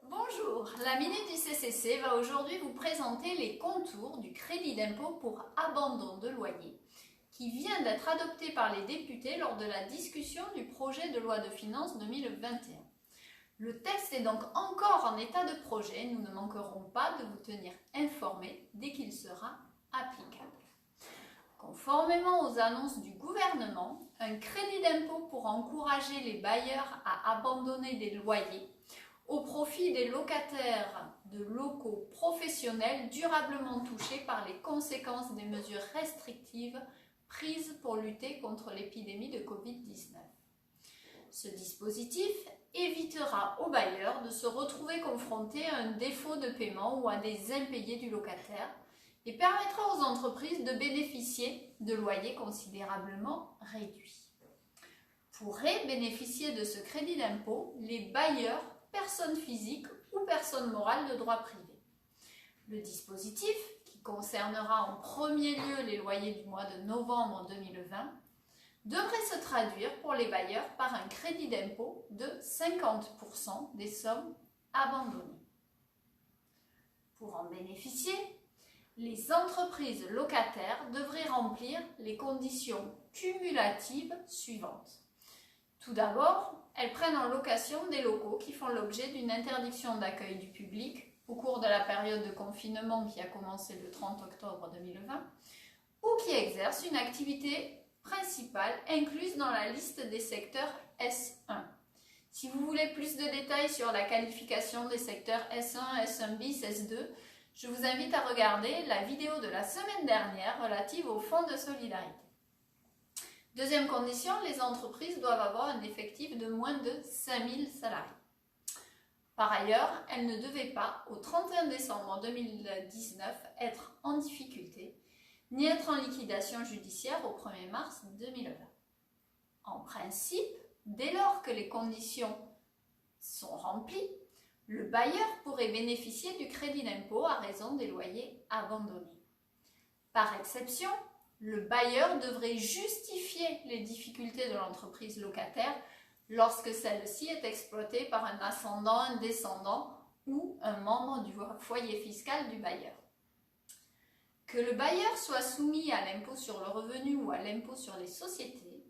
Bonjour, la Minute du CCC va aujourd'hui vous présenter les contours du crédit d'impôt pour abandon de loyer qui vient d'être adopté par les députés lors de la discussion du projet de loi de finances 2021. Le texte est donc encore en état de projet, nous ne manquerons pas de vous tenir informés dès qu'il sera applicable. Conformément aux annonces du gouvernement, un crédit d'impôt pour encourager les bailleurs à abandonner des loyers au profit des locataires de locaux professionnels durablement touchés par les conséquences des mesures restrictives prises pour lutter contre l'épidémie de Covid-19. Ce dispositif évitera aux bailleurs de se retrouver confrontés à un défaut de paiement ou à des impayés du locataire et permettra aux entreprises de bénéficier de loyers considérablement réduits. Pourraient bénéficier de ce crédit d'impôt les bailleurs, personnes physiques ou personnes morales de droit privé. Le dispositif, qui concernera en premier lieu les loyers du mois de novembre 2020, devrait se traduire pour les bailleurs par un crédit d'impôt de 50% des sommes abandonnées. Pour en bénéficier, les entreprises locataires devraient remplir les conditions cumulatives suivantes. Tout d'abord, elles prennent en location des locaux qui font l'objet d'une interdiction d'accueil du public au cours de la période de confinement qui a commencé le 30 octobre 2020 ou qui exercent une activité principale incluse dans la liste des secteurs S1. Si vous voulez plus de détails sur la qualification des secteurs S1, S1 bis, S2, je vous invite à regarder la vidéo de la semaine dernière relative au Fonds de solidarité. Deuxième condition, les entreprises doivent avoir un effectif de moins de 5000 salariés. Par ailleurs, elles ne devaient pas, au 31 décembre 2019, être en difficulté, ni être en liquidation judiciaire au 1er mars 2020. En principe, dès lors que les conditions sont remplies, le bailleur pourrait bénéficier du crédit d'impôt à raison des loyers abandonnés. Par exception, le bailleur devrait justifier les difficultés de l'entreprise locataire lorsque celle-ci est exploitée par un ascendant, un descendant ou un membre du foyer fiscal du bailleur. Que le bailleur soit soumis à l'impôt sur le revenu ou à l'impôt sur les sociétés,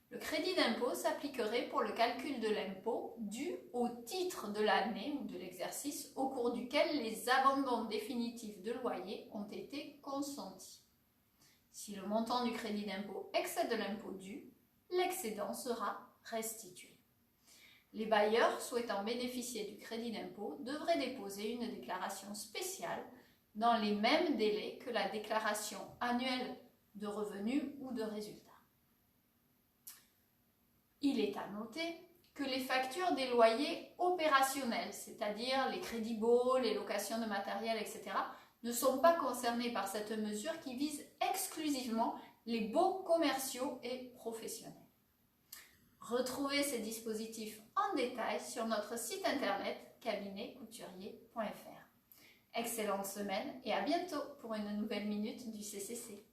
le crédit d'impôt s'appliquerait pour le calcul de l'impôt dû au titre de l'année ou de l'exercice au cours duquel les abandons définitifs de loyer ont été consentis. Si le montant du crédit d'impôt excède l'impôt dû, l'excédent sera restitué. Les bailleurs souhaitant bénéficier du crédit d'impôt devraient déposer une déclaration spéciale dans les mêmes délais que la déclaration annuelle de revenus ou de résultats. Il est à noter que les factures des loyers opérationnels, c'est-à-dire les crédits baux, les locations de matériel, etc., ne sont pas concernées par cette mesure qui vise exclusivement les baux commerciaux et professionnels. Retrouvez ces dispositifs en détail sur notre site internet cabinetcouturier.fr. Excellente semaine et à bientôt pour une nouvelle minute du CCC.